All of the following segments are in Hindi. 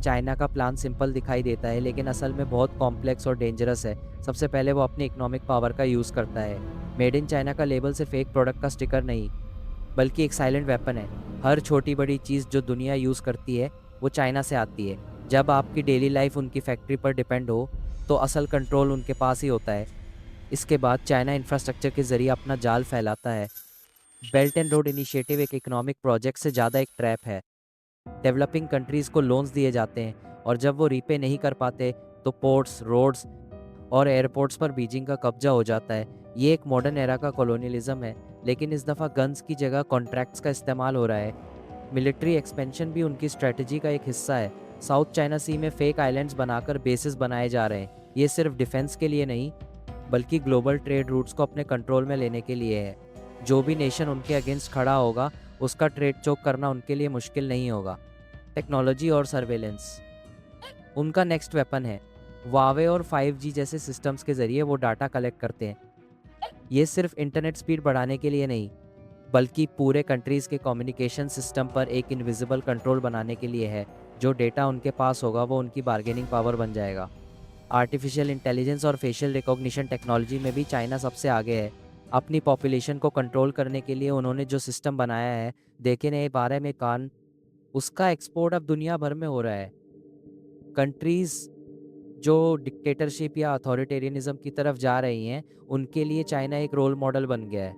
चाइना का प्लान सिंपल दिखाई देता है, लेकिन असल में बहुत कॉम्प्लेक्स और डेंजरस है। सबसे पहले वो अपनी इकोनॉमिक पावर का यूज़ करता है। मेड इन चाइना का लेबल सिर्फ एक प्रोडक्ट का स्टिकर नहीं, बल्कि एक साइलेंट वेपन है। हर छोटी बड़ी चीज़ जो दुनिया यूज़ करती है, वो चाइना से आती है। जब आपकी डेली लाइफ उनकी फैक्ट्री पर डिपेंड हो, तो असल कंट्रोल उनके पास ही होता है। इसके बाद चाइना इंफ्रास्ट्रक्चर के ज़रिए अपना जाल फैलाता है। बेल्ट एंड रोड इनिशिएटिव एक इकोनॉमिक प्रोजेक्ट से ज़्यादा एक ट्रैप है। डेवलपिंग कंट्रीज़ को लोन्स दिए जाते हैं, और जब वो रीपे नहीं कर पाते, तो पोर्ट्स, रोड्स और एयरपोर्ट्स पर बीजिंग का कब्जा हो जाता है। ये एक मॉडर्न एरा का कॉलोनियलिज्म है, लेकिन इस दफ़ा गन्स की जगह कॉन्ट्रैक्ट्स का इस्तेमाल हो रहा है। मिलिट्री एक्सपेंशन भी उनकी स्ट्रेटजी का एक हिस्सा है। साउथ चाइना सी में फेक आइलैंड्स बनाकर बेसिस बनाए जा रहे हैं। ये सिर्फ डिफेंस के लिए नहीं, बल्कि ग्लोबल ट्रेड रूट्स को अपने कंट्रोल में लेने के लिए है। जो भी नेशन उनके अगेंस्ट खड़ा होगा, उसका ट्रेड चोक करना उनके लिए मुश्किल नहीं होगा। टेक्नोलॉजी और सर्वेलेंस उनका नेक्स्ट वेपन है। वावे और 5G जैसे सिस्टम्स के ज़रिए वो डाटा कलेक्ट करते हैं। ये सिर्फ इंटरनेट स्पीड बढ़ाने के लिए नहीं, बल्कि पूरे कंट्रीज़ के कम्युनिकेशन सिस्टम पर एक इनविजिबल कंट्रोल बनाने के लिए है। जो डेटा उनके पास होगा, वो उनकी बार्गेनिंग पावर बन जाएगा। आर्टिफिशियल इंटेलिजेंस और फेशियल रिकॉग्निशन टेक्नोलॉजी में भी चाइना सबसे आगे है। अपनी पॉपुलेशन को कंट्रोल करने के लिए उन्होंने जो सिस्टम बनाया है, देखे ने बारे में कान, उसका एक्सपोर्ट अब दुनिया भर में हो रहा है। कंट्रीज़ जो डिक्टेटरशिप या अथॉरिटेरियनिज्म की तरफ जा रही हैं, उनके लिए चाइना एक रोल मॉडल बन गया है।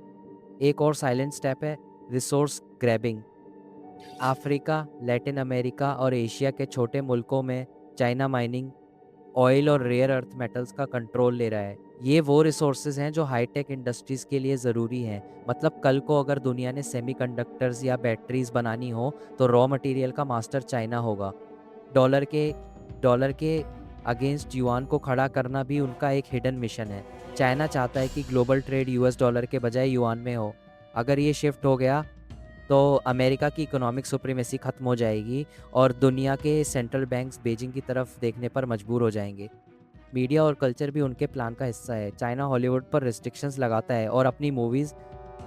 एक और साइलेंट स्टेप है resource grabbing. Africa, Latin America और एशिया के छोटे मुल्कों में चाइना माइनिंग, ऑयल और रेयर अर्थ मेटल्स का कंट्रोल ले रहा है। ये वो रिसोर्सेज हैं जो हाईटेक इंडस्ट्रीज़ के लिए ज़रूरी हैं। मतलब कल को अगर दुनिया ने सेमीकंडक्टर्स या बैटरीज बनानी हो, तो रॉ मटेरियल का मास्टर चाइना होगा। डॉलर के डॉलर के अगेंस्ट युआन को खड़ा करना भी उनका एक हिडन मिशन है। चाइना चाहता है कि ग्लोबल ट्रेड यूएस डॉलर के बजाय युआन में हो। अगर ये शिफ्ट हो गया, तो अमेरिका की इकोनॉमिक सुप्रीमेसी खत्म हो जाएगी और दुनिया के सेंट्रल बैंक्स बीजिंग की तरफ देखने पर मजबूर हो जाएंगे। मीडिया और कल्चर भी उनके प्लान का हिस्सा है। चाइना हॉलीवुड पर रिस्ट्रिक्शंस लगाता है और अपनी मूवीज़,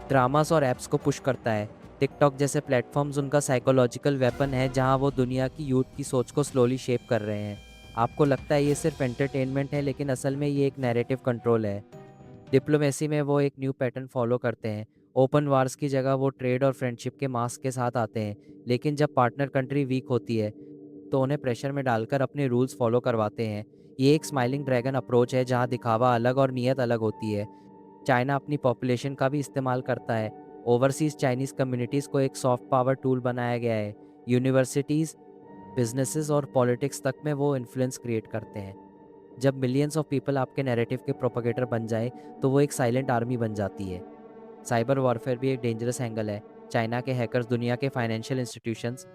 ड्रामास और ऐप्स को पुश करता है। टिकटॉक जैसे प्लेटफॉर्म्स उनका साइकोलॉजिकल वेपन है, जहां वो दुनिया की यूथ की सोच को स्लोली शेप कर रहे हैं। आपको लगता है ये सिर्फ एंटरटेनमेंट है, लेकिन असल में ये एक नैरेटिव कंट्रोल है। डिप्लोमेसी में वो एक न्यू पैटर्न फॉलो करते हैं। ओपन वार्स की जगह वो ट्रेड और फ्रेंडशिप के मास्क के साथ आते हैं, लेकिन जब पार्टनर कंट्री वीक होती है, तो उन्हें प्रेशर में डालकर अपने रूल्स फॉलो करवाते हैं। ये एक स्माइलिंग ड्रैगन अप्रोच है, जहाँ दिखावा अलग और नीयत अलग होती है। चाइना अपनी पॉपुलेशन का भी इस्तेमाल करता है। ओवरसीज़ चाइनीज़ कम्युनिटीज़ को एक सॉफ्ट पावर टूल बनाया गया है। यूनिवर्सिटीज़, बिजनेसेस और पॉलिटिक्स तक में वो इन्फ्लुएंस क्रिएट करते हैं। जब मिलियंस ऑफ पीपल आपके नैरेटिव के प्रोपेगेटर बन जाए, तो वो एक साइलेंट आर्मी बन जाती है। साइबर वॉरफेयर भी एक डेंजरस एंगल है। चाइना के हैकर्स दुनिया के फाइनेंशियल इंस्टीट्यूशंस,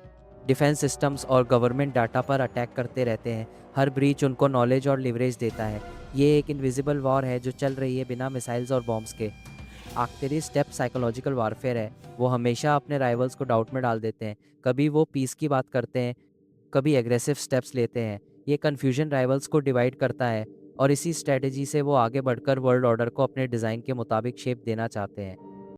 डिफेंस सिस्टम्स और गवर्नमेंट डाटा पर अटैक करते रहते हैं। हर ब्रीच उनको नॉलेज और लिवरेज देता है। ये एक इनविजिबल वॉर है जो चल रही है बिना मिसाइल्स और बॉम्ब्स के। आखिरी स्टेप साइकोलॉजिकल वारफेयर है। वो हमेशा अपने राइवल्स को डाउट में डाल देते हैं। कभी वो पीस की बात करते हैं, कभी एग्रेसिव स्टेप्स लेते हैं। ये कन्फ्यूजन राइवल्स को डिवाइड करता है, और इसी स्ट्रेटजी से वो आगे बढ़कर वर्ल्ड ऑर्डर को अपने डिज़ाइन के मुताबिक शेप देना चाहते हैं।